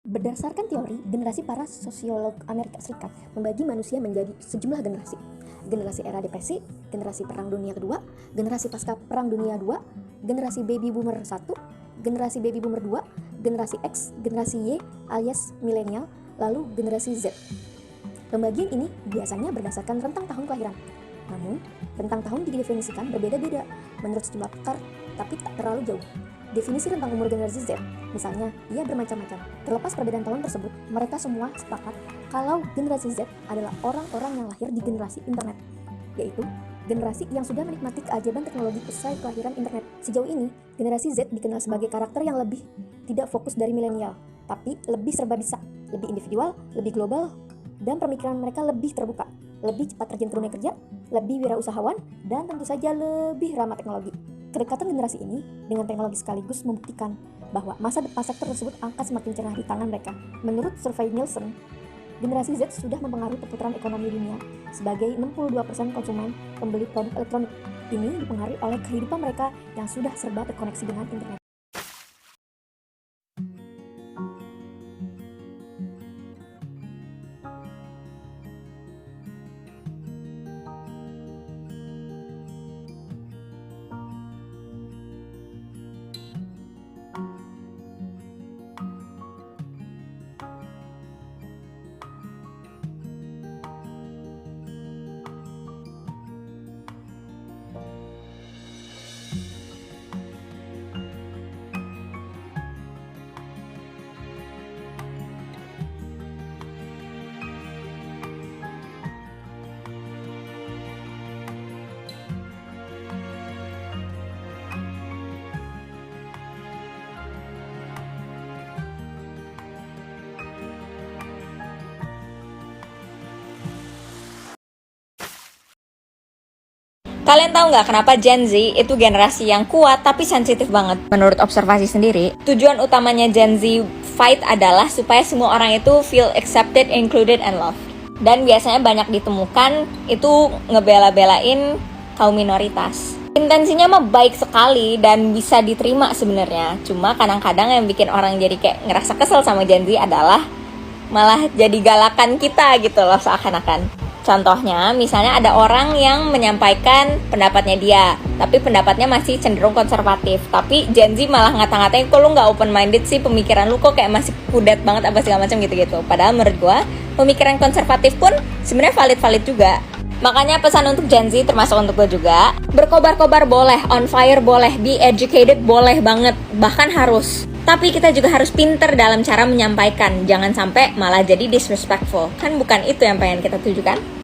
Berdasarkan teori, generasi para sosiolog Amerika Serikat membagi manusia menjadi sejumlah generasi. Generasi era depresi, generasi Perang Dunia Kedua, generasi pasca Perang Dunia II, generasi baby boomer 1, generasi baby boomer 2, generasi X, generasi Y alias milenial, lalu generasi Z. Pembagian ini biasanya berdasarkan rentang tahun kelahiran. Namun, rentang tahun didefinisikan berbeda-beda menurut sejumlah pakar, tapi tak terlalu jauh. Definisi rentang umur generasi Z, misalnya, ia bermacam-macam. Terlepas perbedaan tahun tersebut, mereka semua sepakat kalau generasi Z adalah orang-orang yang lahir di generasi internet, yaitu generasi yang sudah menikmati keajaiban teknologi usai kelahiran internet. Sejauh ini, generasi Z dikenal sebagai karakter yang lebih tidak fokus dari milenial, tapi lebih serba bisa, lebih individual, lebih global, dan pemikiran mereka lebih terbuka, lebih cepat terjun ke dunia kerja, lebih wirausahawan, dan tentu saja lebih ramah teknologi. Kedekatan generasi ini dengan teknologi sekaligus membuktikan bahwa masa depan sektor tersebut akan semakin cerah di tangan mereka. Menurut survei Nielsen, generasi Z sudah mempengaruhi perputaran ekonomi dunia sebagai 62% konsumen pembeli produk elektronik. Ini dipengaruhi oleh kehidupan mereka yang sudah serba terkoneksi dengan internet. Kalian tahu nggak kenapa Gen Z itu generasi yang kuat tapi sensitif banget? Menurut observasi sendiri, tujuan utamanya Gen Z fight adalah supaya semua orang itu feel accepted, included, and loved. Dan biasanya banyak ditemukan itu ngebela-belain kaum minoritas. Intensinya mah baik sekali dan bisa diterima sebenarnya. Cuma kadang-kadang yang bikin orang jadi kayak ngerasa kesel sama Gen Z adalah malah jadi galakan kita gitu loh seakan-akan. Contohnya, misalnya ada orang yang menyampaikan pendapatnya dia, tapi pendapatnya masih cenderung konservatif. Tapi Gen Z malah ngata-ngatain, kok lu gak open-minded sih, pemikiran lu kok kayak masih kudet banget apa segala macam gitu-gitu. Padahal menurut gue, pemikiran konservatif pun sebenarnya valid-valid juga. Makanya pesan untuk Gen Z termasuk untuk gue juga, berkobar-kobar boleh, on fire boleh, be educated boleh banget, bahkan harus. Tapi kita juga harus pinter dalam cara menyampaikan, jangan sampai malah jadi disrespectful. Kan bukan itu yang pengen kita tujukan.